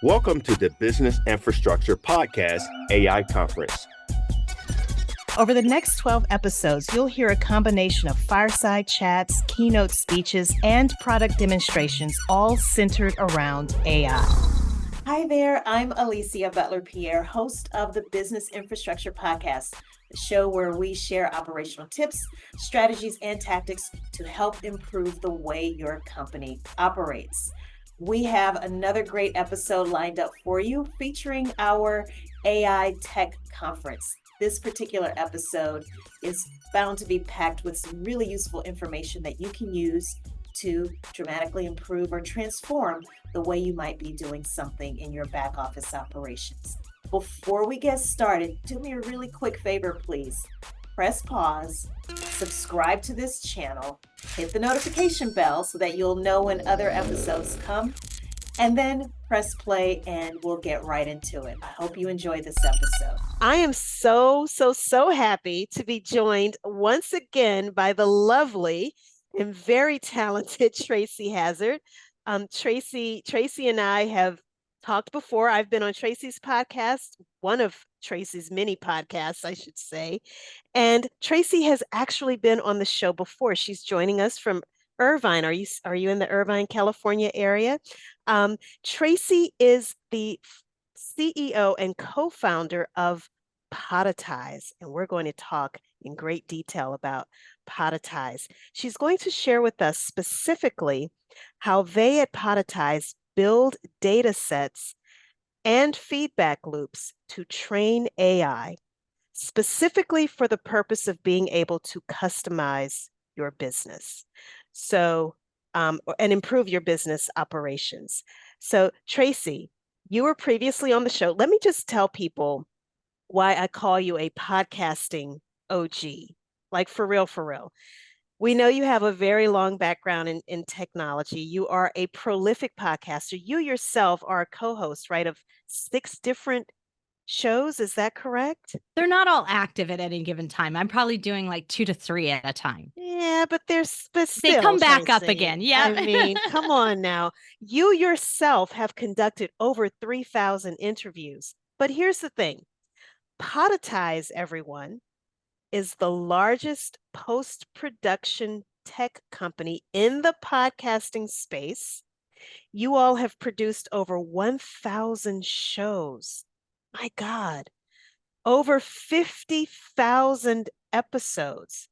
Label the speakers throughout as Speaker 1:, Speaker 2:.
Speaker 1: Welcome to the Business Infrastructure Podcast AI Conference.
Speaker 2: Over the next 12 episodes, you'll hear a combination of fireside chats, keynote speeches, and product demonstrations, all centered around AI.
Speaker 3: Hi there, I'm Alicia Butler-Pierre, host of the Business Infrastructure Podcast, the show where we share operational tips, strategies, and tactics to help improve the way your company operates. We have another great episode lined up for you featuring our AI Tech Conference. This particular episode is bound to be packed with some really useful information that you can use to dramatically improve or transform the way you might be doing something in your back office operations. Before we get started, do me a really quick favor, please. Press pause, subscribe to this channel, hit the notification bell so that you'll know when other episodes come, and then press play and we'll get right into it. I hope you enjoy this episode.
Speaker 4: I am so happy to be joined once again by the lovely and very talented Tracy Hazzard. Tracy and I have talked before. I've been on Tracy's podcast, one of Tracy's many podcasts, I should say. And Tracy has actually been on the show before. She's joining us from Irvine. Are you in the Irvine, California area? Tracy is the CEO and co-founder of Podetize, and we're going to talk in great detail about Podetize. She's going to share with us specifically how they at Podetize build data sets and feedback loops to train AI, specifically for the purpose of being able to customize your business. So, and improve your business operations. So, Tracy, you were previously on the show. Let me just tell people why I call you a podcasting OG, like for real. We know you have a very long background in technology. You are a prolific podcaster. You yourself are a co-host, right, of 6 different shows. Is that correct?
Speaker 5: They're not all active at any given time. I'm probably doing like 2 to 3 at a time.
Speaker 4: Yeah, but still,
Speaker 5: they come back
Speaker 4: Tracy.
Speaker 5: up again. Yeah.
Speaker 4: I mean, come on now. You yourself have conducted over 3,000 interviews. But here's the thing. Podetize, everyone, is the largest post-production tech company in the podcasting space. You all have produced over 1,000 shows. My God, over 50,000 episodes.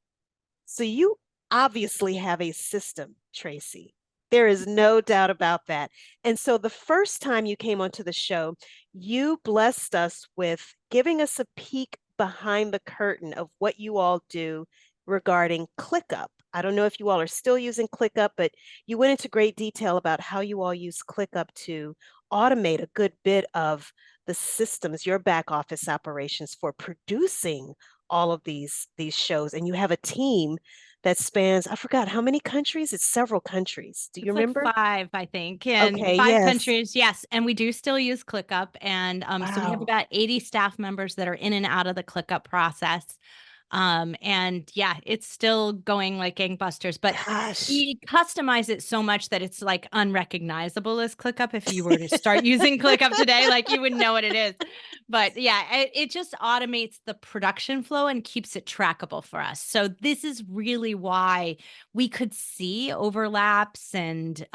Speaker 4: So you obviously have a system, Tracy. There is no doubt about that. And so the first time you came onto the show, you blessed us with giving us a peek behind the curtain of what you all do regarding ClickUp. I don't know if you all are still using ClickUp, but you went into great detail about how you all use ClickUp to automate a good bit of the systems, your back office operations for producing all of these shows. And you have a team that spans, I forgot how many countries? It's several countries. Do you remember?
Speaker 5: Like 5, I think. And
Speaker 4: okay,
Speaker 5: 5
Speaker 4: yes.
Speaker 5: countries. Yes. And we do still use ClickUp. And so we have about 80 staff members that are in and out of the ClickUp process. And yeah, it's still going like gangbusters, but we customize it so much that it's like unrecognizable as ClickUp. If you were to start using ClickUp today, like you wouldn't know what it is. But yeah, it just automates the production flow and keeps it trackable for us. So this is really why we could see overlaps and,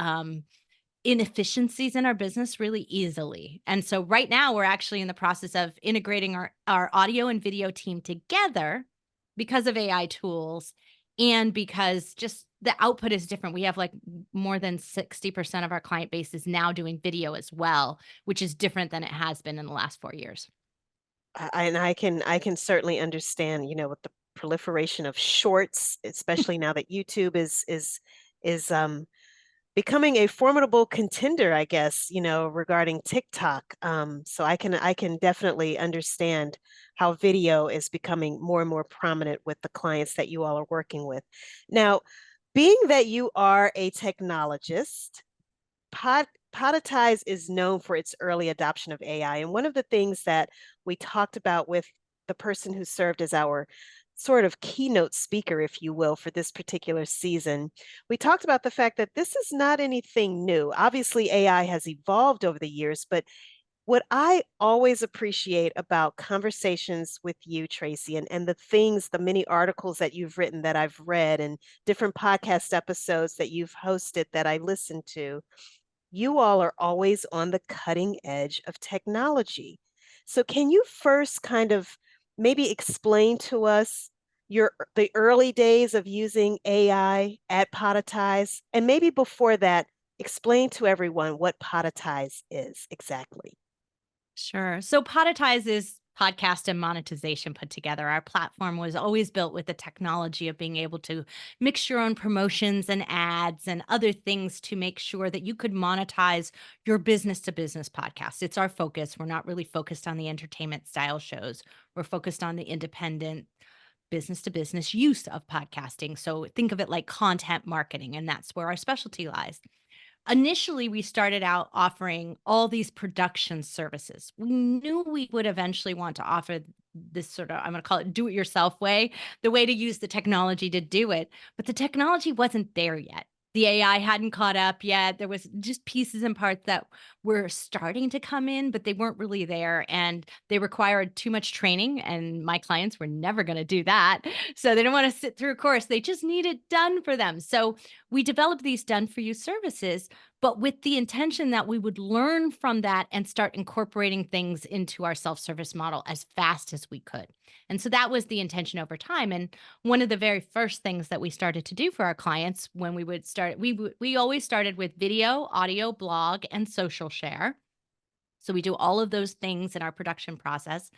Speaker 5: inefficiencies in our business really easily. And so right now we're actually in the process of integrating our audio and video team together because of AI tools and because just the output is different. We have like more than 60% of our client base is now doing video as well, which is different than it has been in the last 4 years.
Speaker 4: And I can certainly understand, with the proliferation of shorts, especially now that YouTube is becoming a formidable contender, I guess, regarding TikTok. So I can definitely understand how video is becoming more and more prominent with the clients that you all are working with. Now, being that you are a technologist, Podetize is known for its early adoption of AI. And one of the things that we talked about with the person who served as our sort of keynote speaker, if you will, for this particular season. We talked about the fact that this is not anything new. Obviously, AI has evolved over the years, but what I always appreciate about conversations with you, Tracy, and the many articles that you've written that I've read and different podcast episodes that you've hosted that I listen to, you all are always on the cutting edge of technology. So can you first kind of maybe explain to us the early days of using AI at Podetize? And maybe before that, explain to everyone what Podetize is exactly.
Speaker 5: Sure. So Podetize is podcast and monetization put together. Our platform was always built with the technology of being able to mix your own promotions and ads and other things to make sure that you could monetize your business to business podcast. It's our focus. We're not really focused on the entertainment style shows. We're focused on the independent business to business use of podcasting. So think of it like content marketing, and that's where our specialty lies. Initially, we started out offering all these production services. We knew we would eventually want to offer this sort of, I'm going to call it do it yourself way, the way to use the technology to do it. But the technology wasn't there yet. The AI hadn't caught up yet. There was just pieces and parts that were starting to come in, but they weren't really there. And they required too much training. And my clients were never going to do that. So they didn't want to sit through a course. They just need it done for them. So we developed these done for you services, but with the intention that we would learn from that and start incorporating things into our self-service model as fast as we could. And so that was the intention over time. And one of the very first things that we started to do for our clients when we would start, we always started with video, audio, blog, and social share. So we do all of those things in our production process.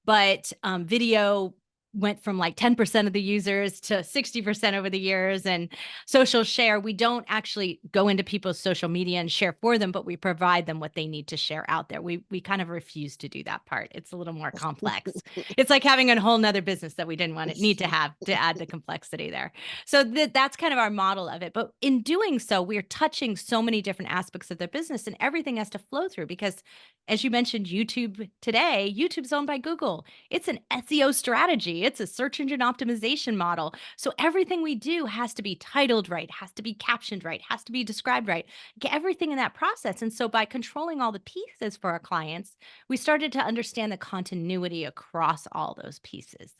Speaker 5: But video went from like 10% of the users to 60% over the years. And social share, we don't actually go into people's social media and share for them, but we provide them what they need to share out there. We kind of refuse to do that part. It's a little more complex. It's like having a whole nother business that we didn't need to have to add the complexity there. So that's kind of our model of it. But in doing so, we're touching so many different aspects of their business, and everything has to flow through because, as you mentioned, YouTube's owned by Google. It's an SEO strategy. It's a search engine optimization model. So everything we do has to be titled right, has to be captioned right, has to be described right, get everything in that process. And so by controlling all the pieces for our clients, we started to understand the continuity across all those pieces.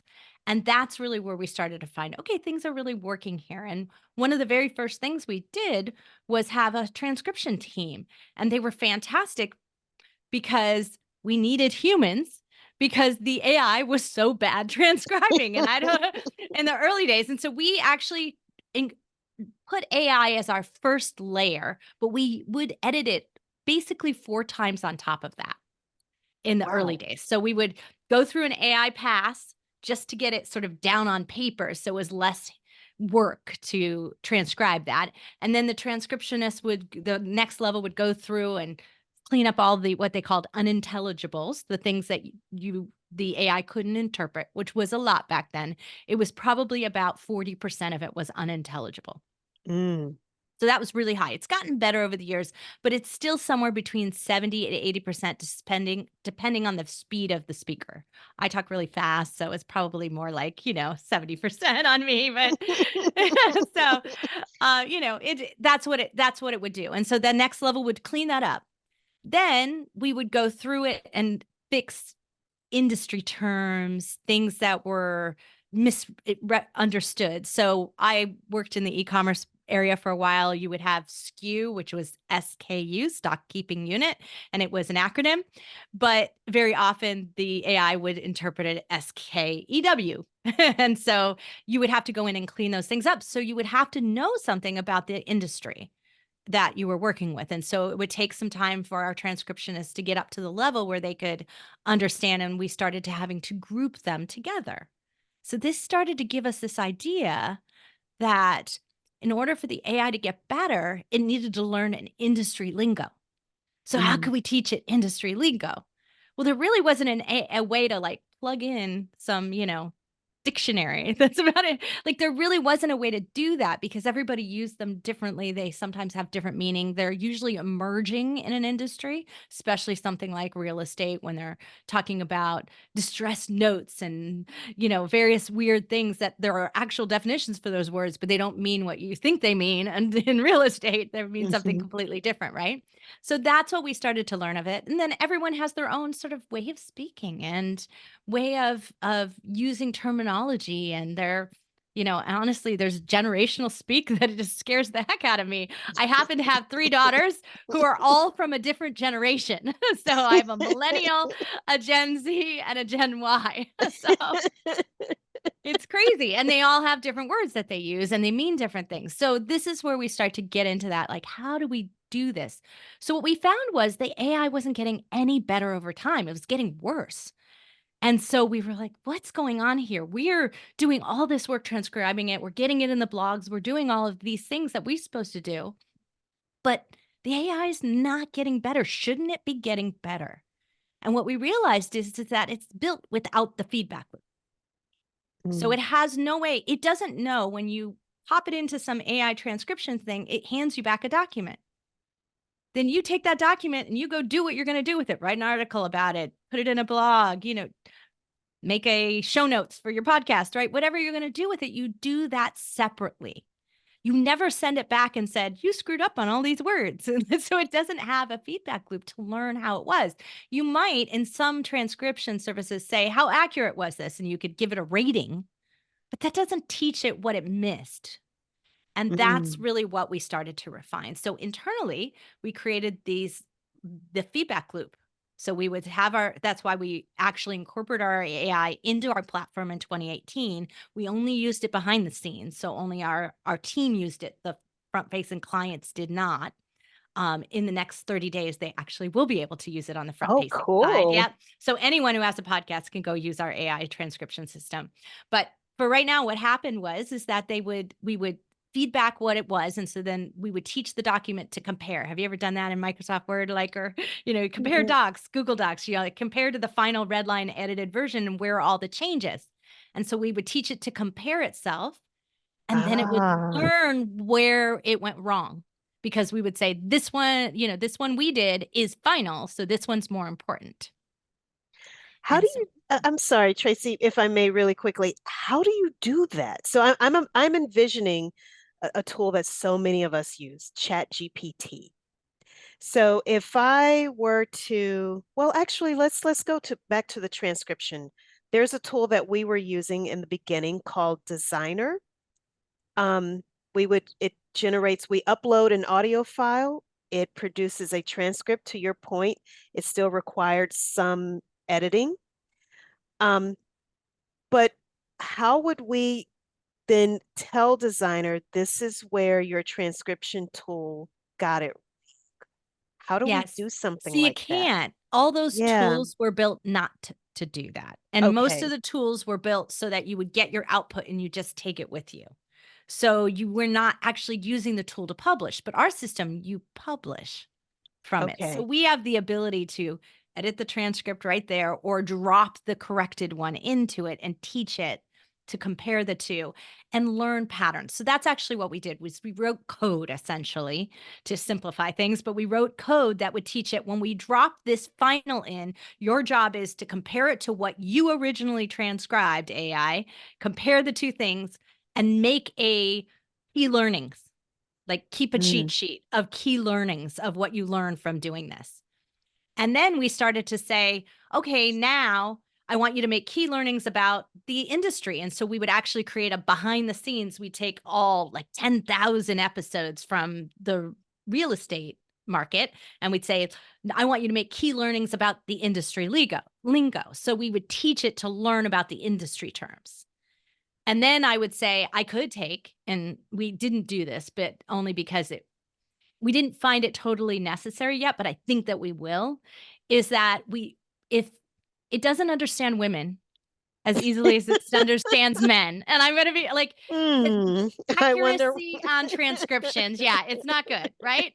Speaker 5: And that's really where we started to find, okay, things are really working here. And one of the very first things we did was have a transcription team, and they were fantastic because we needed humans because the AI was so bad transcribing, and I don't in the early days. And so we actually put AI as our first layer, but we would edit it basically 4 times on top of that in the early days. So we would go through an AI pass just to get it sort of down on paper, so it was less work to transcribe that. And then the transcriptionist the next level would go through and clean up all the what they called unintelligibles, the things that the AI couldn't interpret, which was a lot back then. It was probably about 40% of it was unintelligible.
Speaker 4: Mm.
Speaker 5: So that was really high. It's gotten better over the years, but it's still somewhere between 70 to 80% depending on the speed of the speaker. I talk really fast, so it's probably more like, 70% on me, but so that's what it would do. And so the next level would clean that up. Then we would go through it and fix industry terms, things that were misunderstood. So I worked in the e-commerce area for a while. You would have SKU, which was SKU, stock keeping unit, and it was an acronym. But very often the AI would interpret it SKEW. And so you would have to go in and clean those things up. So you would have to know something about the industry that you were working with. And so it would take some time for our transcriptionists to get up to the level where they could understand. And we started to having to group them together. So this started to give us this idea that in order for the AI to get better, it needed to learn an industry lingo. So how could we teach it industry lingo? Well, there really wasn't a way to like plug in some, dictionary. That's about it. Like there really wasn't a way to do that because everybody used them differently. They sometimes have different meaning. They're usually emerging in an industry, especially something like real estate when they're talking about distress notes and, various weird things that there are actual definitions for those words, but they don't mean what you think they mean. And in real estate, they mean something
Speaker 4: Mhm.
Speaker 5: completely different, right? So that's what we started to learn of it. And then everyone has their own sort of way of speaking and way of using terminology and honestly, there's generational speak that it just scares the heck out of me. I happen to have three daughters who are all from a different generation. So I have a millennial, a Gen Z, and a Gen Y. So it's crazy. And they all have different words that they use and they mean different things. So this is where we start to get into that. Like, how do we do this? So what we found was the AI wasn't getting any better over time. It was getting worse. And so we were like, what's going on here? We're doing all this work transcribing it. We're getting it in the blogs. We're doing all of these things that we're supposed to do. But the AI is not getting better. Shouldn't it be getting better? And what we realized is that it's built without the feedback loop. So
Speaker 4: Mm.
Speaker 5: it has no way, it doesn't know when you pop it into some AI transcription thing, it hands you back a document. Then you take that document and you go do what you're going to do with it. Write an article about it, put it in a blog, make a show notes for your podcast, right? Whatever you're going to do with it, you do that separately. You never send it back and said, you screwed up on all these words. So it doesn't have a feedback loop to learn how it was. You might, in some transcription services, say, how accurate was this? And you could give it a rating, but that doesn't teach it what it missed. And that's
Speaker 4: Mm.
Speaker 5: really what we started to refine. So internally, we created the feedback loop. So we would have that's why we actually incorporated our AI into our platform in 2018. We only used it behind the scenes. So only our team used it. The front facing clients did not. In the next 30 days, they actually will be able to use it on the front
Speaker 4: Oh,
Speaker 5: facing side.
Speaker 4: cool.
Speaker 5: Yep. So anyone who has a podcast can go use our AI transcription system. But for right now, what happened is that we would feedback what it was. And so then we would teach the document to compare. Have you ever done that in Microsoft Word? Compare
Speaker 4: Mm.
Speaker 5: docs, Google Docs, like compare to the final red line edited version and where are all the changes. And so we would teach it to compare itself. And then it would
Speaker 4: Ah.
Speaker 5: learn where it went wrong because we would say, this one we did is final. So this one's more important.
Speaker 4: How
Speaker 5: And
Speaker 4: do
Speaker 5: so
Speaker 4: you, I'm sorry, Tracy, if I may really quickly, how do you do that? So I'm envisioning a tool that so many of us use, Chat GPT. So if I were to, well, actually, let's go back to the transcription. There's a tool that we were using in the beginning called Designer. It generates, we upload an audio file, it produces a transcript. To your point, it still required some editing. But how would we then tell Designer this is where your transcription tool got it? How do we
Speaker 5: yes.
Speaker 4: do something
Speaker 5: See, you
Speaker 4: like that?
Speaker 5: can't. All those
Speaker 4: Yeah.
Speaker 5: tools were built not to do that. And most of
Speaker 4: Okay.
Speaker 5: the tools were built so that you would get your output and you just take it with you. So you were not actually using the tool to publish, but our system, you publish from it. So
Speaker 4: Okay.
Speaker 5: we have the ability to edit the transcript right there or drop the corrected one into it and teach it to compare the two and learn patterns. So that's actually what we did was we wrote code essentially to simplify things, but we wrote code that would teach it when we drop this final in, your job is to compare it to what you originally transcribed AI, compare the two things and make a key learnings. Like keep a cheat
Speaker 4: Mm.
Speaker 5: sheet of key learnings of what you learned from doing this. And then we started to say, okay, now I want you to make key learnings about the industry. And so we would actually create a behind the scenes. We take all like 10,000 episodes from the real estate market. And we'd say, I want you to make key learnings about the industry lingo. So we would teach it to learn about the industry terms. And then I would say I could take, and we didn't do this, but only because we didn't find it totally necessary yet, but I think that we will, is that if it doesn't understand women as easily as it understands men. And I'm going to be like, the
Speaker 4: I wonder.
Speaker 5: accuracy on transcriptions. Yeah, it's not good, right?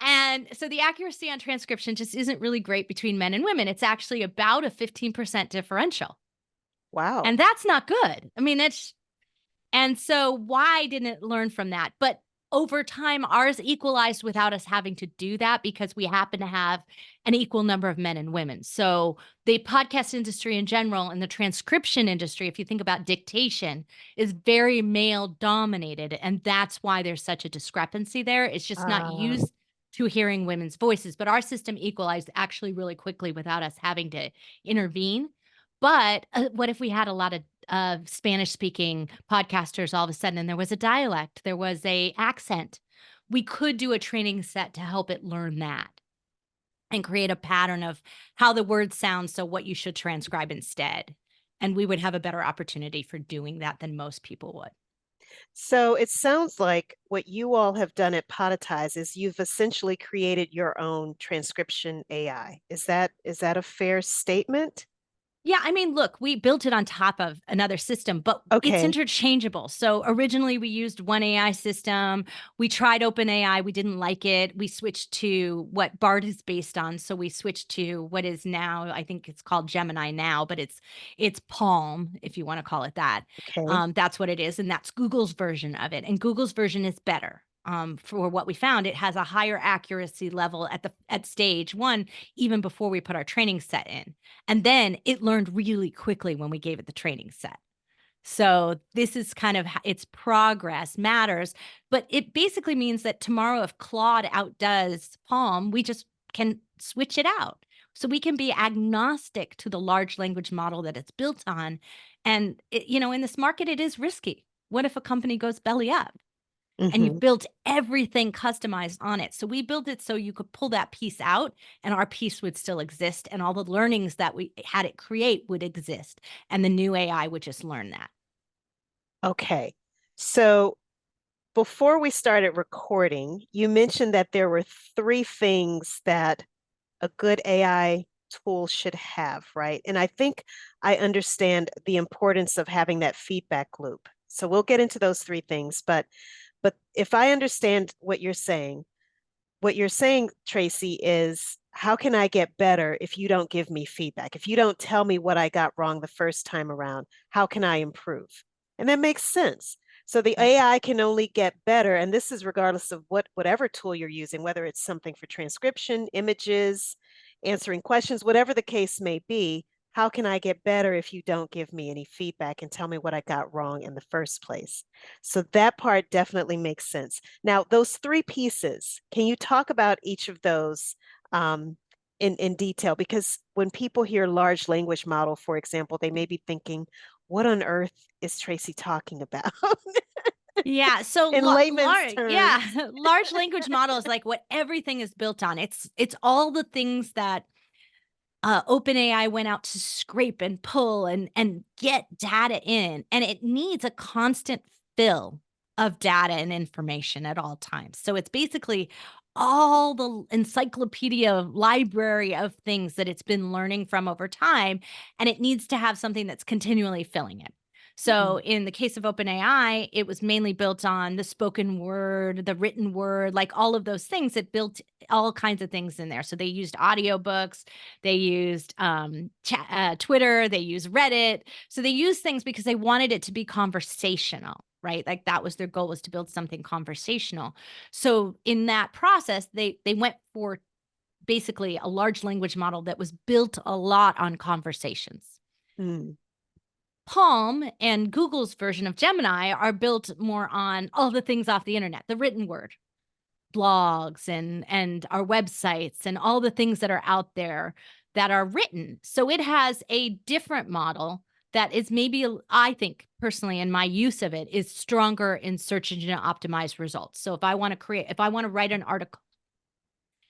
Speaker 5: And so the accuracy on transcription just isn't really great between men and women. It's actually about a 15% differential.
Speaker 4: Wow.
Speaker 5: And that's not good. I mean, and so why didn't it learn from that? But over time, ours equalized without us having to do that because we happen to have an equal number of men and women. So the podcast industry in general and the transcription industry, if you think about dictation, is very male dominated. And that's why there's such a discrepancy there. It's just not used to hearing women's voices. But our system equalized actually really quickly without us having to intervene. But what if we had a lot of Spanish speaking podcasters all of a sudden, and there was a dialect, there was a accent? We could do a training set to help it learn that and create a pattern of how the words sound. So what you should transcribe instead. And we would have a better opportunity for doing that than most people would.
Speaker 4: So it sounds like what you all have done at Podetize is you've essentially created your own transcription AI. Is that a fair statement?
Speaker 5: Yeah, I mean, look, we built it on top of another system, but it's
Speaker 4: Okay.
Speaker 5: interchangeable. So originally we used one AI system. We tried OpenAI. We didn't like it. We switched to what BART is based on. So we switched to what is now, I think it's called Gemini now, but it's Palm, if you want to call it that.
Speaker 4: Okay.
Speaker 5: That's what it is. And that's Google's version of it. And Google's version is better. For what we found, it has a higher accuracy level at stage one, even before we put our training set in. And then it learned really quickly when we gave it the training set. So this is kind of its progress matters, but it basically means that tomorrow, if Claude outdoes Palm, we just can switch it out. So we can be agnostic to the large language model that it's built on. And in this market, it is risky. What if a company goes belly up? And you've built everything customized on it. So we built it so you could pull that piece out and our piece would still exist. And all the learnings that we had it create would exist. And the new AI would just learn that.
Speaker 4: Okay. So before we started recording, you mentioned that there were 3 things that a good AI tool should have, right? And I think I understand the importance of having that feedback loop. So we'll get into those 3 things, but if I understand what you're saying, Tracy, is how can I get better if you don't give me feedback? If you don't tell me what I got wrong the first time around, how can I improve? And that makes sense. So the AI can only get better, and this is regardless of whatever tool you're using, whether it's something for transcription, images, answering questions, whatever the case may be. How can I get better if you don't give me any feedback and tell me what I got wrong in the first place? So that part definitely makes sense. Now, those 3 pieces, can you talk about each of those in detail? Because when people hear large language model, for example, they may be thinking, what on earth is Tracy talking about?
Speaker 5: Yeah. So
Speaker 4: in layman's terms.
Speaker 5: Yeah, large language model is like what everything is built on. It's all the things that OpenAI went out to scrape and pull and get data in, and it needs a constant fill of data and information at all times. So it's basically all the encyclopedia library of things that it's been learning from over time, and it needs to have something that's continually filling it. So in the case of OpenAI, it was mainly built on the spoken word, the written word, like all of those things. It built all kinds of things in there. So they used audiobooks, they used Twitter, they used Reddit. So they used things because they wanted it to be conversational, right? Like that was their goal, was to build something conversational. So in that process, they went for basically a large language model that was built a lot on conversations. Palm and Google's version of Gemini are built more on all the things off the internet, the written word, blogs and our websites and all the things that are out there that are written. So it has a different model that is maybe, I think personally, in my use of it, is stronger in search engine optimized results. So if I want to write an article,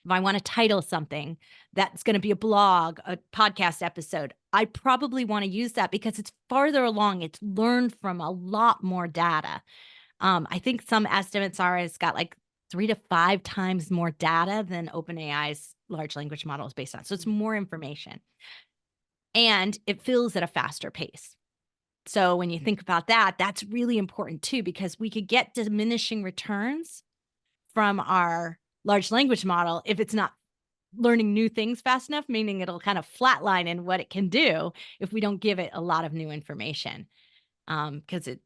Speaker 5: if I want to title something that's going to be a blog, a podcast episode, I probably want to use that because it's farther along. It's learned from a lot more data. I think some estimates are it's got like 3 to 5 times more data than OpenAI's large language model is based on. So it's more information. And it fills at a faster pace. So when you think about that, that's really important too, because we could get diminishing returns from our large language model if it's not learning new things fast enough, meaning it'll kind of flatline in what it can do if we don't give it a lot of new information. Because it,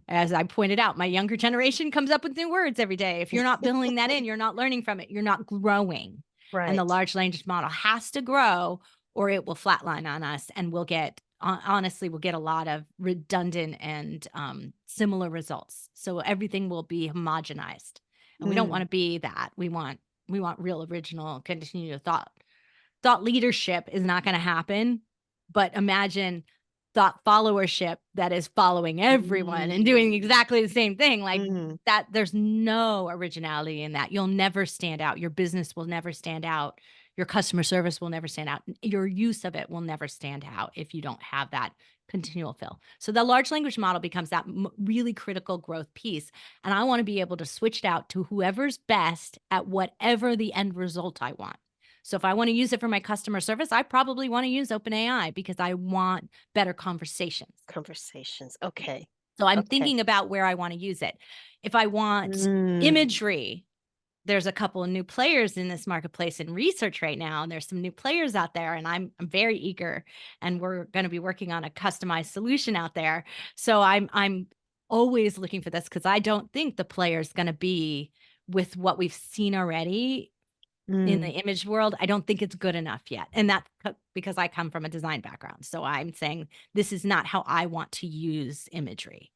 Speaker 5: as I pointed out, my younger generation comes up with new words every day. If you're not building that in, you're not learning from it, you're not growing.
Speaker 4: Right.
Speaker 5: And the large language model has to grow or it will flatline on us, and we'll get, honestly, we'll get a lot of redundant and similar results. So everything will be homogenized, and we don't want to be that. We want real original continued thought leadership is not going to happen, but imagine thought followership that is following everyone and doing exactly the same thing. Like that, there's no originality in that. You'll never stand out. Your business will never stand out. Your customer service will never stand out. Your use of it will never stand out if you don't have that continual fill. So the large language model becomes that really critical growth piece. And I want to be able to switch it out to whoever's best at whatever the end result I want. So if I want to use it for my customer service, I probably want to use OpenAI because I want better conversations.
Speaker 4: Okay.
Speaker 5: So I'm thinking about where I want to use it. If I want imagery, there's a couple of new players in this marketplace in research right now. And there's some new players out there, and I'm very eager, and we're going to be working on a customized solution out there. So I'm always looking for this because I don't think the player is going to be with what we've seen already in the image world. I don't think it's good enough yet. And that's because I come from a design background. So I'm saying this is not how I want to use imagery.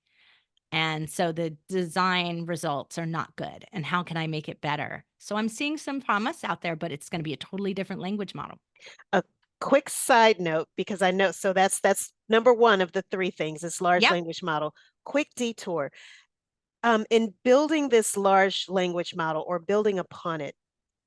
Speaker 5: And so the design results are not good. And how can I make it better? So I'm seeing some promise out there, but it's going to be a totally different language model.
Speaker 4: A quick side note, because I know, so that's number one of the three things, this large language model. Quick detour. In building this large language model or building upon it,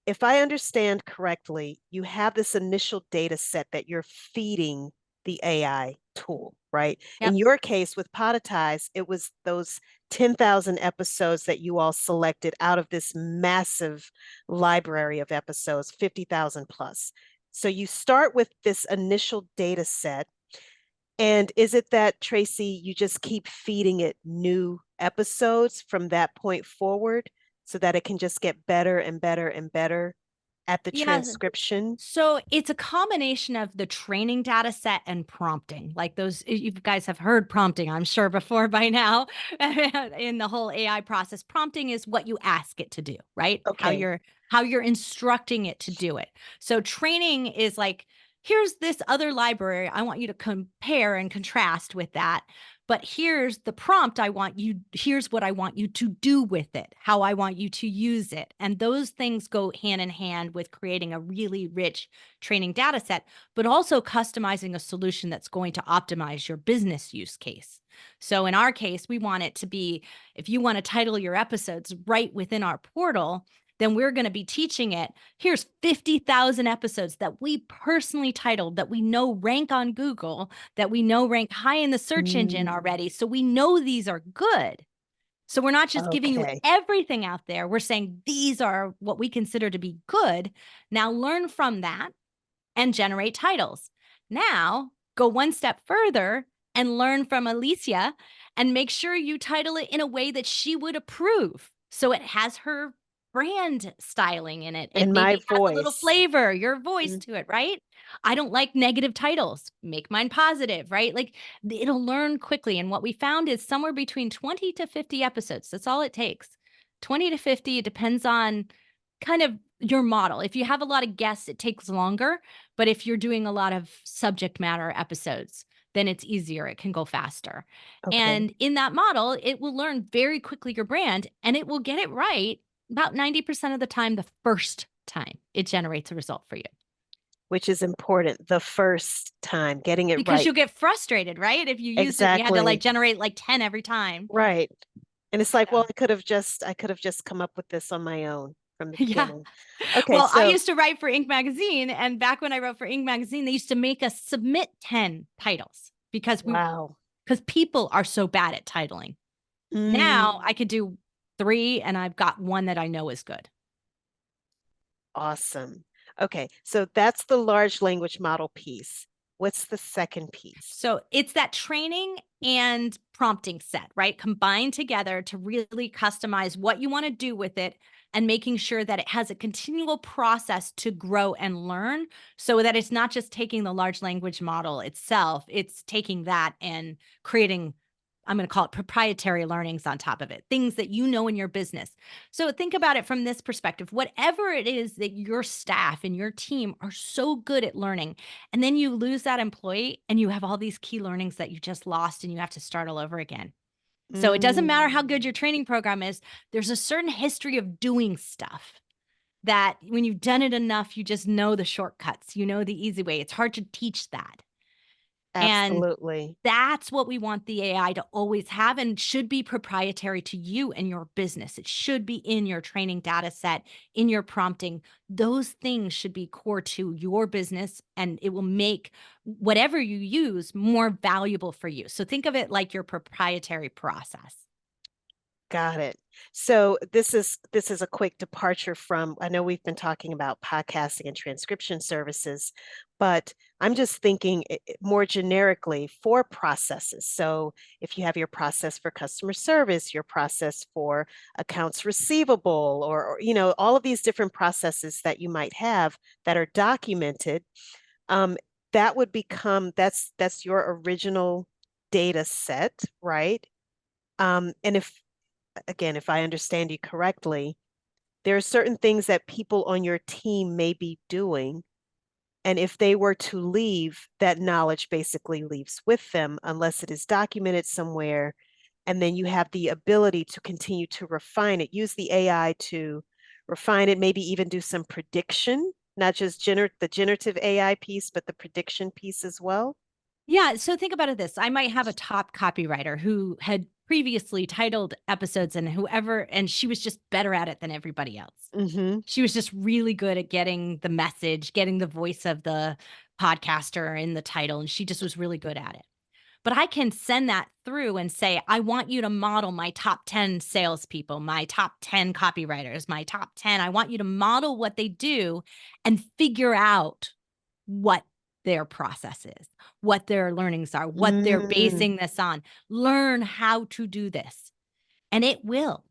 Speaker 4: if I understand correctly, you have this initial data set that you're feeding the AI tool, right? In your case with Podetize, it was those 10,000 episodes that you all selected out of this massive library of episodes, 50,000 plus. So you start with this initial data set. And is it that, Tracy, you just keep feeding it new episodes from that point forward so that it can just get better and better and better at the transcription?
Speaker 5: So it's a combination of the training data set and prompting. Like those, you guys have heard prompting, I'm sure, before by now in the whole AI process. Prompting is what you ask it to do, right?
Speaker 4: Okay.
Speaker 5: How you're instructing it to do it. So training is like, here's this other library. I want you to compare and contrast with that. But here's the prompt here's what I want you to do with it, how I want you to use it. And those things go hand in hand with creating a really rich training data set, but also customizing a solution that's going to optimize your business use case. So in our case, we want it to be, if you want to title your episodes right within our portal, then we're going to be teaching it, here's 50,000 episodes that we personally titled, that we know rank on Google, that we know rank high in the search engine already. So we know these are good. So we're not just giving you everything out there. We're saying these are what we consider to be good. Now learn from that and generate titles. Now go one step further and learn from Alicia and make sure you title it in a way that she would approve. So it has her brand styling in it.
Speaker 4: And my voice.
Speaker 5: A little flavor, your voice to it, right? I don't like negative titles. Make mine positive, right? Like it'll learn quickly. And what we found is somewhere between 20 to 50 episodes. That's all it takes. 20 to 50, it depends on kind of your model. If you have a lot of guests, it takes longer. But if you're doing a lot of subject matter episodes, then it's easier. It can go faster. And in that model, it will learn very quickly your brand, and it will get it right about 90% of the time, the first time it generates a result for you.
Speaker 4: Which is important, the first time, getting it right.
Speaker 5: Because you'll get frustrated, right? If you use it, you had to like generate like 10 every time.
Speaker 4: Right. And it's like, well, I could have just come up with this on my own from the beginning. Okay.
Speaker 5: Well, I used to write for Inc. Magazine, and back when I wrote for Inc. Magazine, they used to make us submit 10 titles because people are so bad at titling. Now I could do 3, and I've got one that I know is good.
Speaker 4: Awesome. Okay, so that's the large language model piece. What's the second piece?
Speaker 5: So it's that training and prompting set, right? Combined together to really customize what you want to do with it and making sure that it has a continual process to grow and learn so that it's not just taking the large language model itself, it's taking that and creating, I'm going to call it proprietary learnings on top of it, things that you know in your business. So think about it from this perspective. Whatever it is that your staff and your team are so good at learning, and then you lose that employee and you have all these key learnings that you just lost and you have to start all over again. So it doesn't matter how good your training program is, there's a certain history of doing stuff that when you've done it enough, you just know the shortcuts, you know the easy way. It's hard to teach that. And
Speaker 4: Absolutely.
Speaker 5: that's what we want the AI to always have and should be proprietary to you and your business. It should be in your training data set, in your prompting. Those things should be core to your business and it will make whatever you use more valuable for you. So think of it like your proprietary process.
Speaker 4: Got it. So this is a quick departure from, I know we've been talking about podcasting and transcription services, but I'm just thinking more generically for processes. So if you have your process for customer service, your process for accounts receivable, or all of these different processes that you might have that are documented, that would become, that's your original data set, right? And if I understand you correctly, there are certain things that people on your team may be doing. And if they were to leave, that knowledge basically leaves with them unless it is documented somewhere. And then you have the ability to continue to refine it, use the AI to refine it, maybe even do some prediction, not just the generative AI piece, but the prediction piece as well.
Speaker 5: Yeah. So think about it this. I might have a top copywriter who had previously titled episodes and she was just better at it than everybody else.
Speaker 4: Mm-hmm.
Speaker 5: She was just really good at getting the message, getting the voice of the podcaster in the title. And she just was really good at it. But I can send that through and say, I want you to model my top 10 salespeople, my top 10 copywriters, my top 10. I want you to model what they do and figure out what their process is, what their learnings are, what they're basing this on. Learn how to do this. And it will.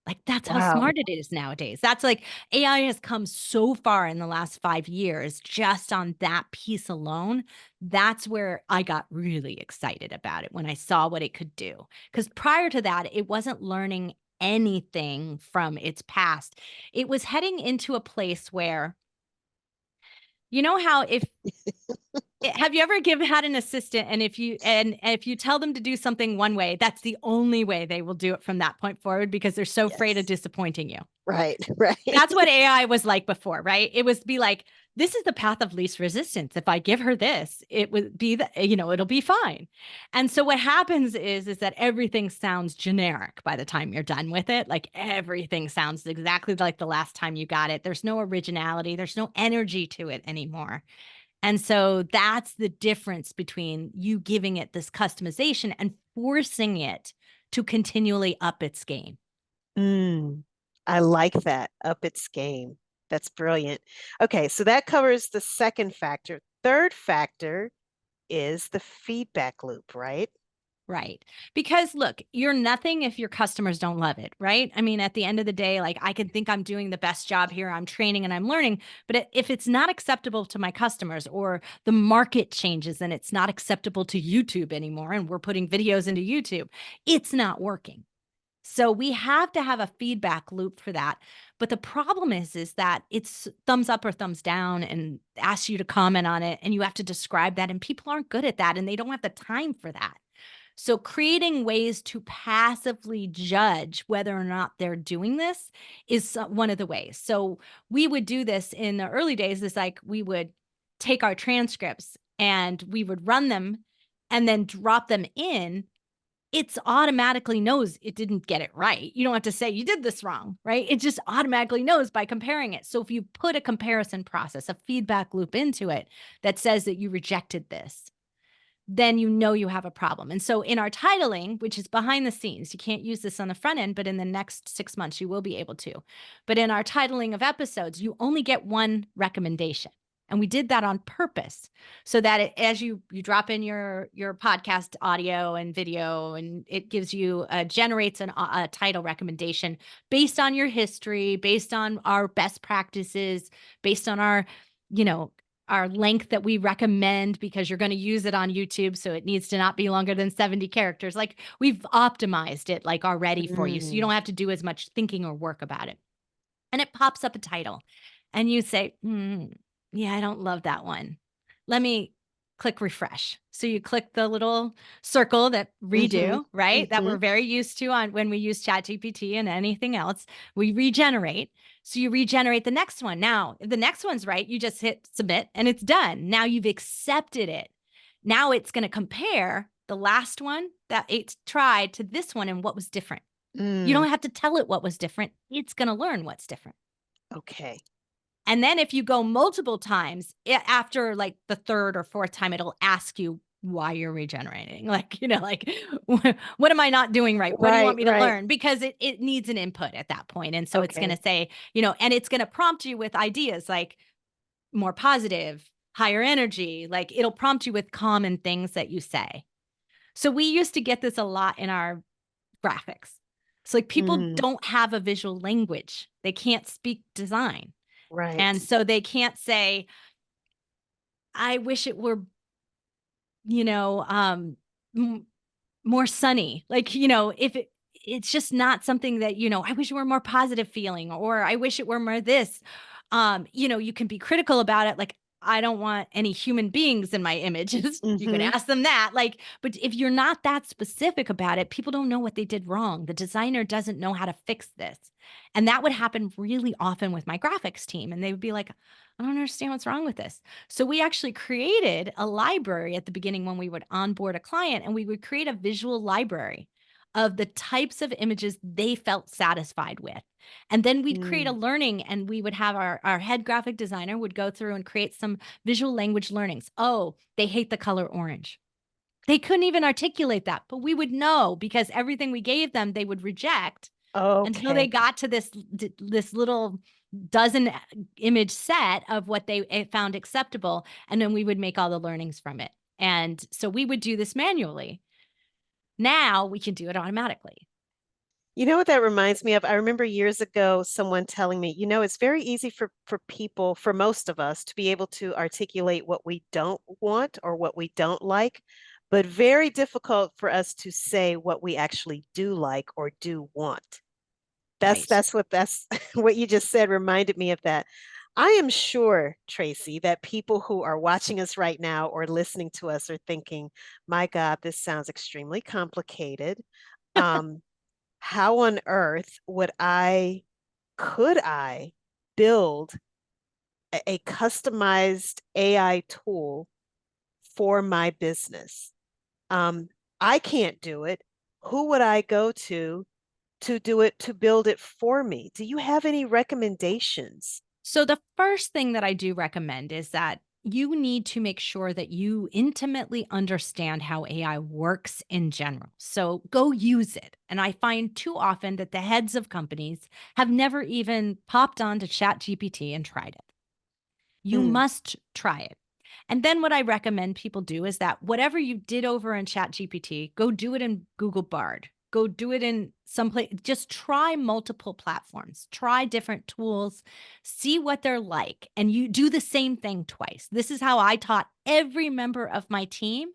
Speaker 5: Like, that's how
Speaker 4: Wow.
Speaker 5: smart it is nowadays. That's like AI has come so far in the last 5 years just on that piece alone. That's where I got really excited about it when I saw what it could do. Because prior to that, it wasn't learning anything from its past. It was heading into a place where, you know how have you ever had an assistant and if you tell them to do something one way, that's the only way they will do it from that point forward because they're so afraid of disappointing you.
Speaker 4: Right, right.
Speaker 5: That's what AI was like before, right? It was be like, this is the path of least resistance. If I give her this, it would be it'll be fine. And so what happens is that everything sounds generic by the time you're done with it. Like everything sounds exactly like the last time you got it. There's no originality. There's no energy to it anymore. And so that's the difference between you giving it this customization and forcing it to continually up its game.
Speaker 4: I like that, up its game. That's brilliant. Okay, so that covers the second factor. Third factor is the feedback loop, right?
Speaker 5: Right. Because look, you're nothing if your customers don't love it, right? I mean, at the end of the day, like I can think I'm doing the best job here, I'm training and I'm learning, but if it's not acceptable to my customers or the market changes and it's not acceptable to YouTube anymore and we're putting videos into YouTube, it's not working. So we have to have a feedback loop for that. But the problem is that it's thumbs up or thumbs down and asks you to comment on it and you have to describe that and people aren't good at that and they don't have the time for that. So creating ways to passively judge whether or not they're doing this is one of the ways. So we would do this in the early days, is like we would take our transcripts and we would run them and then drop them in. It's automatically knows it didn't get it right. You don't have to say you did this wrong, right? It just automatically knows by comparing it. So if you put a comparison process, a feedback loop into it that says that you rejected this, then you know you have a problem. And so in our titling, which is behind the scenes, you can't use this on the front end, but in the next 6 months, you will be able to. But in our titling of episodes, you only get one recommendation. And we did that on purpose so that as you drop in your podcast audio and video, and it gives you generates a title recommendation based on your history, based on our best practices, based on our, our length that we recommend, because you're going to use it on YouTube. So it needs to not be longer than 70 characters. Like, we've optimized it like already for you. So you don't have to do as much thinking or work about it. And it pops up a title and you say, yeah, I don't love that one. Let me click refresh. So you click the little circle that redo, right? That we're very used to on when we use ChatGPT and anything else. We regenerate. So you regenerate the next one. Now, if the next one's right, you just hit submit and it's done. Now you've accepted it. Now it's going to compare the last one that it tried to this one and what was different. You don't have to tell it what was different. It's going to learn what's different.
Speaker 4: Okay.
Speaker 5: And then if you go multiple times, after like the third or fourth time, it'll ask you why you're regenerating. Like, what am I not doing right? What do you want me to learn? Because it needs an input at that point. And so it's going to say, and it's going to prompt you with ideas like more positive, higher energy. Like, it'll prompt you with common things that you say. So we used to get this a lot in our graphics. So like, people don't have a visual language. They can't speak design.
Speaker 4: Right.
Speaker 5: And so they can't say, I wish it were, more sunny. Like, if it's just not something that, I wish it were more positive feeling, or I wish it were more this. You can be critical about it. Like, I don't want any human beings in my images. You can ask them that. Like, but if you're not that specific about it, people don't know what they did wrong. The designer doesn't know how to fix this. And that would happen really often with my graphics team. And they would be like, I don't understand what's wrong with this. So we actually created a library at the beginning when we would onboard a client, and we would create a visual library of the types of images they felt satisfied with. And then we'd create a learning, and we would have our head graphic designer would go through and create some visual language learnings. Oh, they hate the color orange. They couldn't even articulate that, but we would know, because everything we gave them, they would reject until they got to this little dozen image set of what they found acceptable. And then we would make all the learnings from it. And so we would do this manually. Now we can do it automatically.
Speaker 4: You know what that reminds me of? I remember years ago, someone telling me, it's very easy for people, for most of us, to be able to articulate what we don't want or what we don't like, but very difficult for us to say what we actually do like or do want. That's what you just said reminded me of that. I am sure, Tracy, that people who are watching us right now or listening to us are thinking, my God, this sounds extremely complicated. How on earth could I build a customized AI tool for my business? I can't do it. Who would I go to do it, to build it for me? Do you have any recommendations?
Speaker 5: So the first thing that I do recommend is that you need to make sure that you intimately understand how AI works in general. So go use it. And I find too often that the heads of companies have never even popped onto ChatGPT and tried it. You must try it. And then what I recommend people do is that whatever you did over in ChatGPT, go do it in Google Bard. Go do it in some place. Just try multiple platforms, try different tools, see what they're like, and you do the same thing twice. This is how I taught every member of my team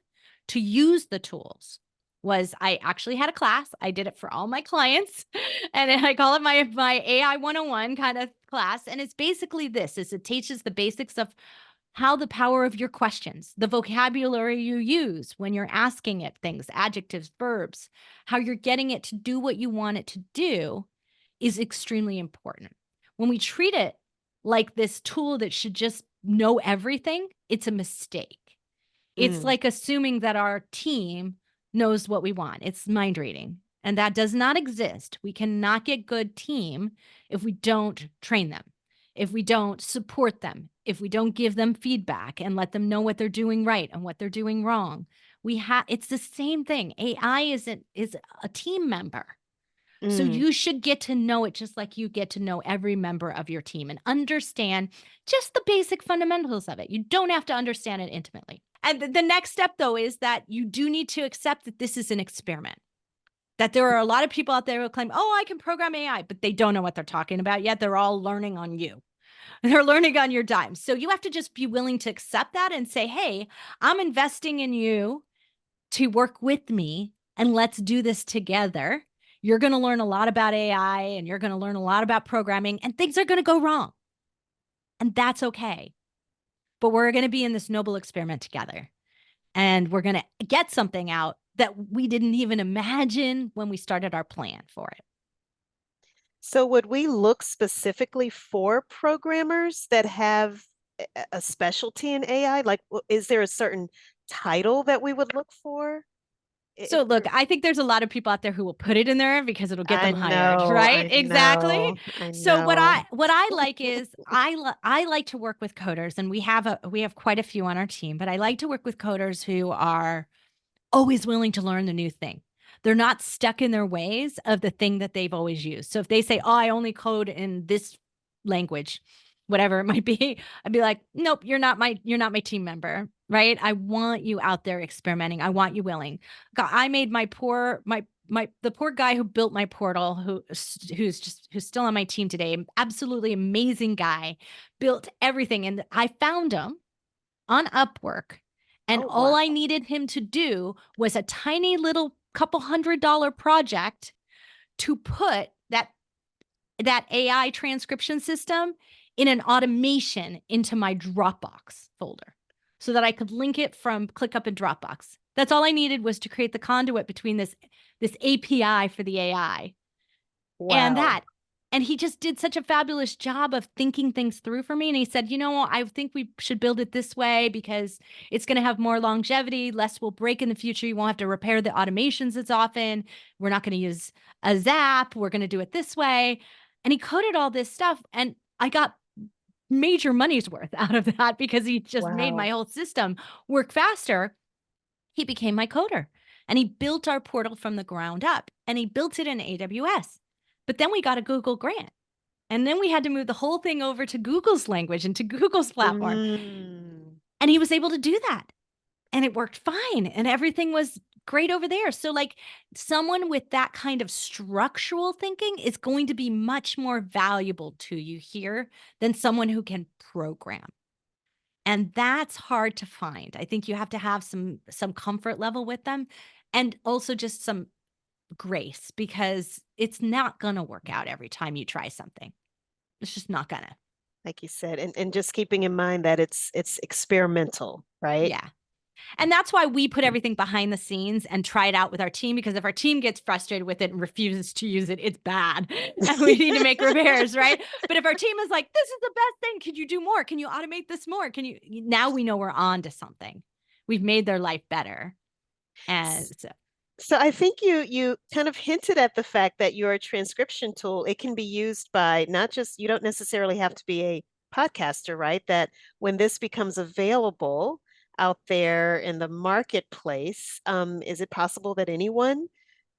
Speaker 5: to use the tools. I actually had a class. I did it for all my clients, and I call it my AI 101 kind of class. And it's basically this: it teaches the basics of how the power of your questions, the vocabulary you use when you're asking it things, adjectives, verbs, how you're getting it to do what you want it to do is extremely important. When we treat it like this tool that should just know everything, it's a mistake. It's like assuming that our team knows what we want. It's mind reading, and that does not exist. We cannot get good team if we don't train them, if we don't support them, if we don't give them feedback and let them know what they're doing right and what they're doing wrong. It's the same thing. AI is a team member. So you should get to know it just like you get to know every member of your team and understand just the basic fundamentals of it. You don't have to understand it intimately. And the next step, though, is that you do need to accept that this is an experiment. That there are a lot of people out there who claim, oh, I can program AI, but they don't know what they're talking about yet. They're all learning on you. They're learning on your dime. So you have to just be willing to accept that and say, hey, I'm investing in you to work with me, and let's do this together. You're going to learn a lot about AI, and you're going to learn a lot about programming, and things are going to go wrong. And that's okay. But we're going to be in this noble experiment together. And we're going to get something out that we didn't even imagine when we started our plan for it.
Speaker 4: So would we look specifically for programmers that have a specialty in AI? Like, is there a certain title that we would look for?
Speaker 5: So look, I think there's a lot of people out there who will put it in there because it'll get them hired, right? Exactly. So what I like is I like to work with coders, and we have quite a few on our team, but I like to work with coders who are always willing to learn the new thing. They're not stuck in their ways of the thing that they've always used. So if they say, oh, I only code in this language, whatever it might be, I'd be like, nope, you're not my team member, right? I want you out there experimenting. I want you willing. God, I made the poor guy who built my portal, who's still on my team today, absolutely amazing guy, built everything. And I found him on Upwork. And all I needed him to do was a tiny little couple $100 project to put that AI transcription system in an automation into my Dropbox folder so that I could link it from ClickUp and Dropbox. That's all I needed, was to create the conduit between this API for the AI and that. And he just did such a fabulous job of thinking things through for me. And he said, I think we should build it this way because it's going to have more longevity, less will break in the future. You won't have to repair the automations as often. We're not going to use a Zap. We're going to do it this way. And he coded all this stuff. And I got major money's worth out of that because he just made my whole system work faster. He became my coder, and he built our portal from the ground up, and he built it in AWS. But then we got a Google grant, and then we had to move the whole thing over to Google's language and to Google's platform. And he was able to do that, and it worked fine, and everything was great over there. So like, someone with that kind of structural thinking is going to be much more valuable to you here than someone who can program. And that's hard to find. I think you have to have some comfort level with them, and also just some grace, because it's not going to work out every time you try something. It's just not gonna.
Speaker 4: Like you said, and just keeping in mind that it's experimental, right?
Speaker 5: Yeah. And that's why we put everything behind the scenes and try it out with our team, because if our team gets frustrated with it and refuses to use it, it's bad. And we need to make repairs, right? But if our team is like, this is the best thing, could you do more? Can you automate this more? Now we know we're on to something. We've made their life better. And
Speaker 4: so I think you kind of hinted at the fact that your transcription tool, it can be used by you don't necessarily have to be a podcaster, right? That when this becomes available out there in the marketplace, is it possible that anyone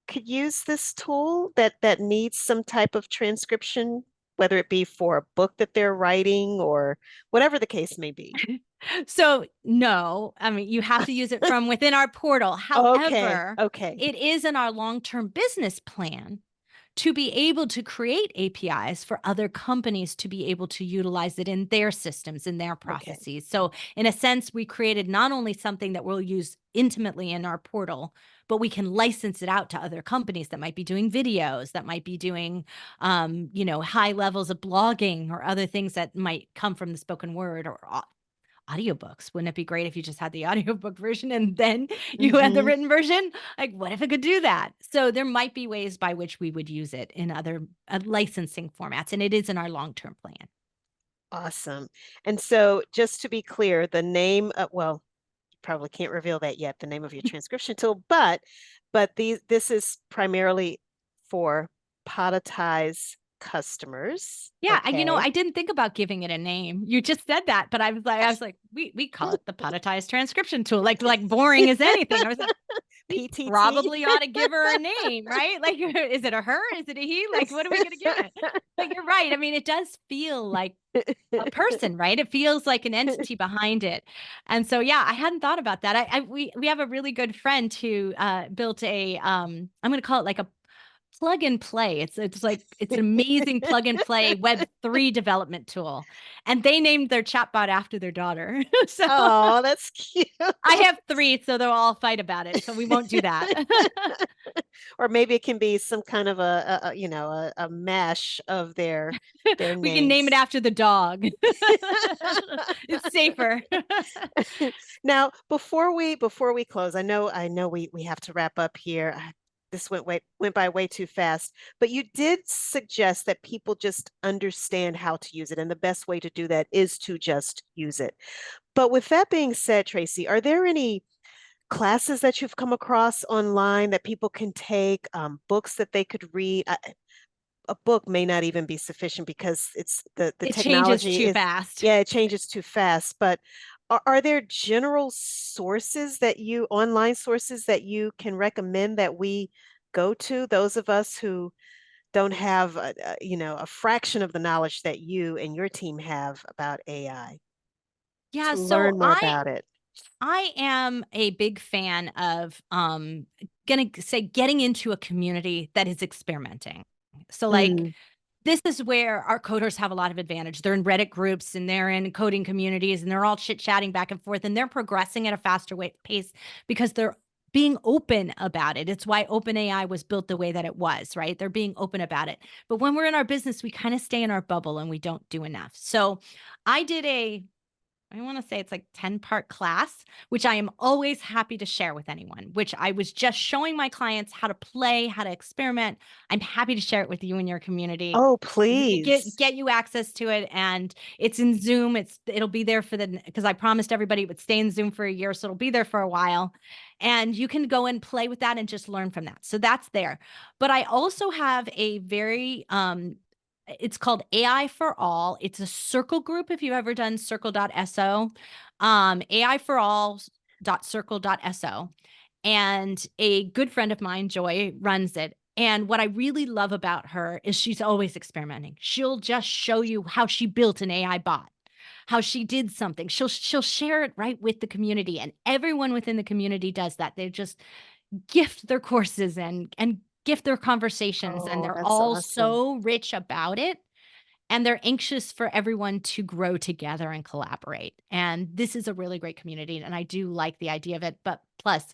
Speaker 4: could use this tool that needs some type of transcription, whether it be for a book that they're writing or whatever the case may be?
Speaker 5: So no, I mean, you have to use it from within our portal. However, it is in our long-term business plan to be able to create APIs for other companies to be able to utilize it in their systems, in their processes. So in a sense, we created not only something that we'll use intimately in our portal, but we can license it out to other companies that might be doing videos, that might be doing, high levels of blogging or other things that might come from the spoken word or audiobooks. Wouldn't it be great if you just had the audiobook version and then you had the written version? Like, what if it could do that? So there might be ways by which we would use it in other licensing formats, and it is in our long-term plan.
Speaker 4: Awesome. And so just to be clear, the name, you probably can't reveal that yet, the name of your transcription tool, but this is primarily for Podetize customers.
Speaker 5: Yeah. I didn't think about giving it a name. You just said that, but I was like, we call it the Podetize transcription tool, like boring as anything. I was like, We
Speaker 4: PTT.
Speaker 5: probably ought to give her a name, right? Like, is it a her? Is it a he? Like, what are we going to give it? But you're right. I mean, it does feel like a person, right? It feels like an entity behind it. And so, yeah, I hadn't thought about that. We have a really good friend who built a, I'm going to call it like a plug and play. It's like, it's an amazing plug and play Web3 development tool. And they named their chatbot after their daughter. So
Speaker 4: Oh, that's cute.
Speaker 5: I have 3, so they'll all fight about it. So we won't do that.
Speaker 4: Or maybe it can be some kind of a mash of their
Speaker 5: We
Speaker 4: names.
Speaker 5: can name it after the dog. It's safer.
Speaker 4: Now, before we close, I know we have to wrap up here. This went by way too fast, but you did suggest that people just understand how to use it, and the best way to do that is to just use it. But with that being said, Tracy, are there any classes that you've come across online that people can take, books that they could read? A book may not even be sufficient because it's the
Speaker 5: It
Speaker 4: technology
Speaker 5: changes too fast.
Speaker 4: Yeah, it changes too fast. But are there general online sources that you can recommend that we go to, those of us who don't have a fraction of the knowledge that you and your team have about AI,
Speaker 5: Yeah,
Speaker 4: to
Speaker 5: so
Speaker 4: learn more about it?
Speaker 5: I am a big fan of getting into a community that is experimenting. So like this is where our coders have a lot of advantage. They're in Reddit groups and they're in coding communities and they're all chit-chatting back and forth and they're progressing at a faster pace because they're being open about it. It's why OpenAI was built the way that it was, right? They're being open about it. But when we're in our business, we kind of stay in our bubble and we don't do enough. So I did I want to say it's like 10-part class, which I am always happy to share with anyone, which I was just showing my clients how to play, how to experiment. I'm happy to share it with you and your community.
Speaker 4: Oh,
Speaker 5: Really
Speaker 4: please.
Speaker 5: get you access to it. And it's in Zoom. It'll be there because I promised everybody it would stay in Zoom for a year. So it'll be there for a while. And you can go and play with that and just learn from that. So that's there. But I also have a very it's called AI for All. It's a circle group. If you've ever done circle.so, AI for all.circle.so. And a good friend of mine, Joy, runs it. And what I really love about her is she's always experimenting. She'll just show you how she built an AI bot, how she did something. She'll share it right with the community. And everyone within the community does that. They just gift their courses and gift their conversations, and
Speaker 4: Oh,
Speaker 5: they're
Speaker 4: that's
Speaker 5: all
Speaker 4: awesome.
Speaker 5: so rich about it. And they're anxious for everyone to grow together and collaborate. And this is a really great community. And I do like the idea of it. But plus,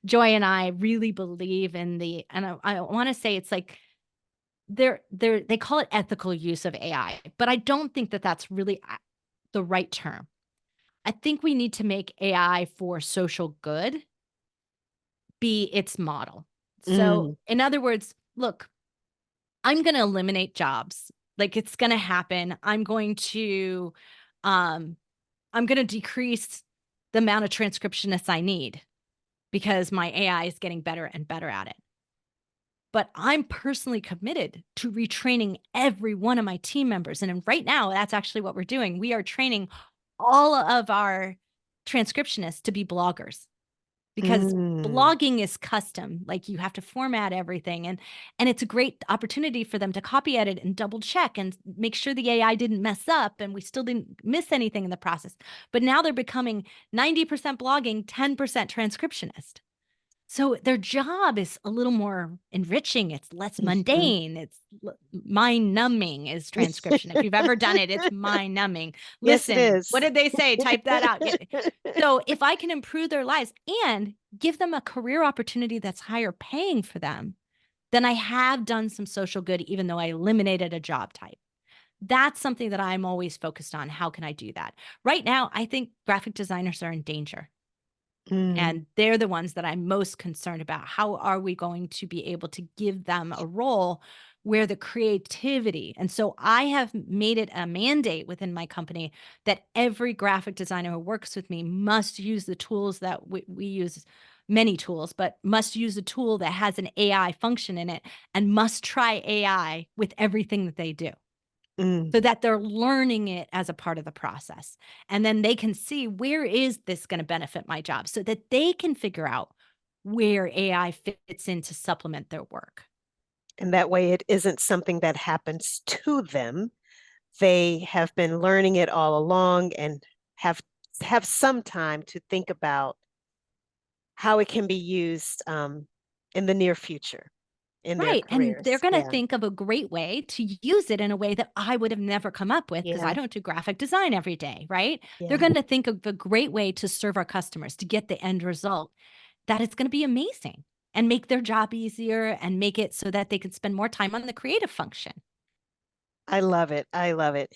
Speaker 5: Joy and I really believe in and I want to say it's like they call it ethical use of AI, but I don't think that that's really the right term. I think we need to make AI for social good be its model. So, in other words, look, I'm going to eliminate jobs. Like it's going to happen. I'm going to decrease the amount of transcriptionists I need because my AI is getting better and better at it. But I'm personally committed to retraining every one of my team members. And right now, that's actually what we're doing. We are training all of our transcriptionists to be bloggers. Because blogging is custom, like you have to format everything. And it's a great opportunity for them to copy edit and double check and make sure the AI didn't mess up and we still didn't miss anything in the process. But now they're becoming 90% blogging, 10% transcriptionist. So their job is a little more enriching. It's less mundane. It's mind numbing is transcription. If you've ever done it, it's mind numbing. Listen,
Speaker 4: yes, it is.
Speaker 5: What did they say? Type that out. So if I can improve their lives and give them a career opportunity that's higher paying for them, then I have done some social good, even though I eliminated a job type. That's something that I'm always focused on. How can I do that? Right now, I think graphic designers are in danger. And they're the ones that I'm most concerned about. How are we going to be able to give them a role where the creativity? And so I have made it a mandate within my company that every graphic designer who works with me must use the tools that we use, many tools, but must use a tool that has an AI function in it and must try AI with everything that they do. So that they're learning it as a part of the process. And then they can see, where is this going to benefit my job, so that they can figure out where AI fits in to supplement their work.
Speaker 4: And that way it isn't something that happens to them. They have been learning it all along and have some time to think about how it can be used in the near future in their
Speaker 5: Right. And
Speaker 4: careers.
Speaker 5: they're going to
Speaker 4: Yeah.
Speaker 5: think of a great way to use it in a way that I would have never come up with because
Speaker 4: Yeah.
Speaker 5: I don't do graphic design every day, right?
Speaker 4: Yeah.
Speaker 5: They're going to think of a great way to serve our customers to get the end result that it's going to be amazing and make their job easier and make it so that they can spend more time on the creative function.
Speaker 4: I love it. I love it.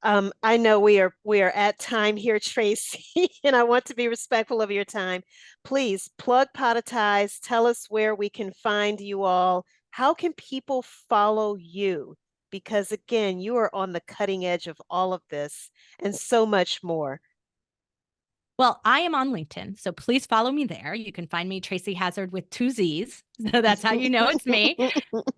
Speaker 4: I know we are at time here, Tracy, and I want to be respectful of your time. Please plug Podetize. Tell us where we can find you all. How can people follow you? Because again, you are on the cutting edge of all of this and so much more.
Speaker 5: Well, I am on LinkedIn, so please follow me there. You can find me Tracy Hazzard with 2 Z's. So that's how you know it's me.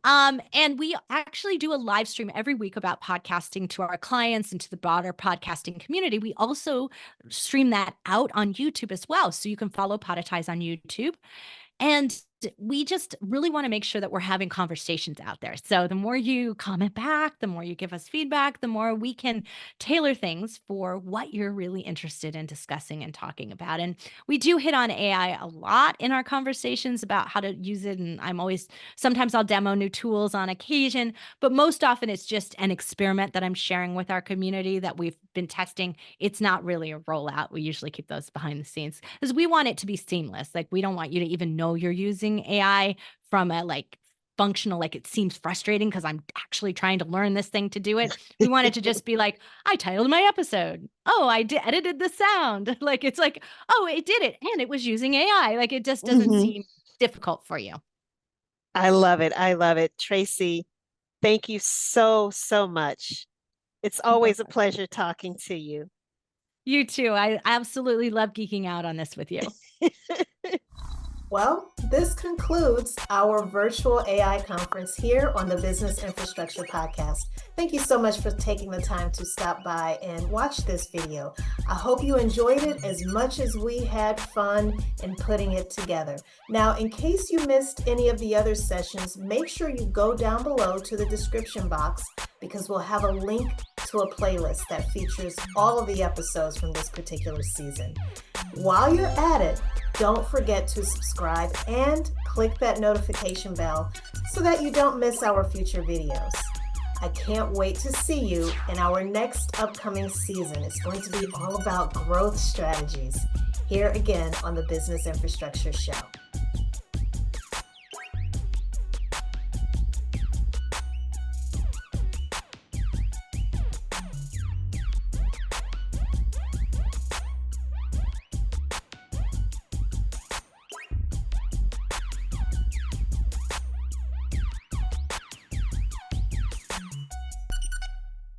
Speaker 5: And we actually do a live stream every week about podcasting to our clients and to the broader podcasting community. We also stream that out on YouTube as well. So you can follow Podetize on YouTube. And we just really want to make sure that we're having conversations out there. So the more you comment back, the more you give us feedback, the more we can tailor things for what you're really interested in discussing and talking about. And we do hit on AI a lot in our conversations about how to use it. And sometimes I'll demo new tools on occasion, but most often it's just an experiment that I'm sharing with our community that we've been testing. It's not really a rollout. We usually keep those behind the scenes because we want it to be seamless. Like we don't want you to even know you're using AI from a functional, it seems frustrating because I'm actually trying to learn this thing to do it. We want it to just be like, I titled my episode. Oh, I edited the sound. It's like, oh, it did it. And it was using AI. It just doesn't seem difficult for you.
Speaker 4: I love it. I love it. Tracy, thank you so, so much. It's always a pleasure talking to you.
Speaker 5: You too. I absolutely love geeking out on this with you.
Speaker 3: Well, this concludes our virtual AI conference here on the Business Infrastructure Podcast. Thank you so much for taking the time to stop by and watch this video. I hope you enjoyed it as much as we had fun in putting it together. Now, in case you missed any of the other sessions, make sure you go down below to the description box because we'll have a link to a playlist that features all of the episodes from this particular season. While you're at it, don't forget to subscribe and click that notification bell so that you don't miss our future videos. I can't wait to see you in our next upcoming season. It's going to be all about growth strategies here again on the Business Infrastructure Show.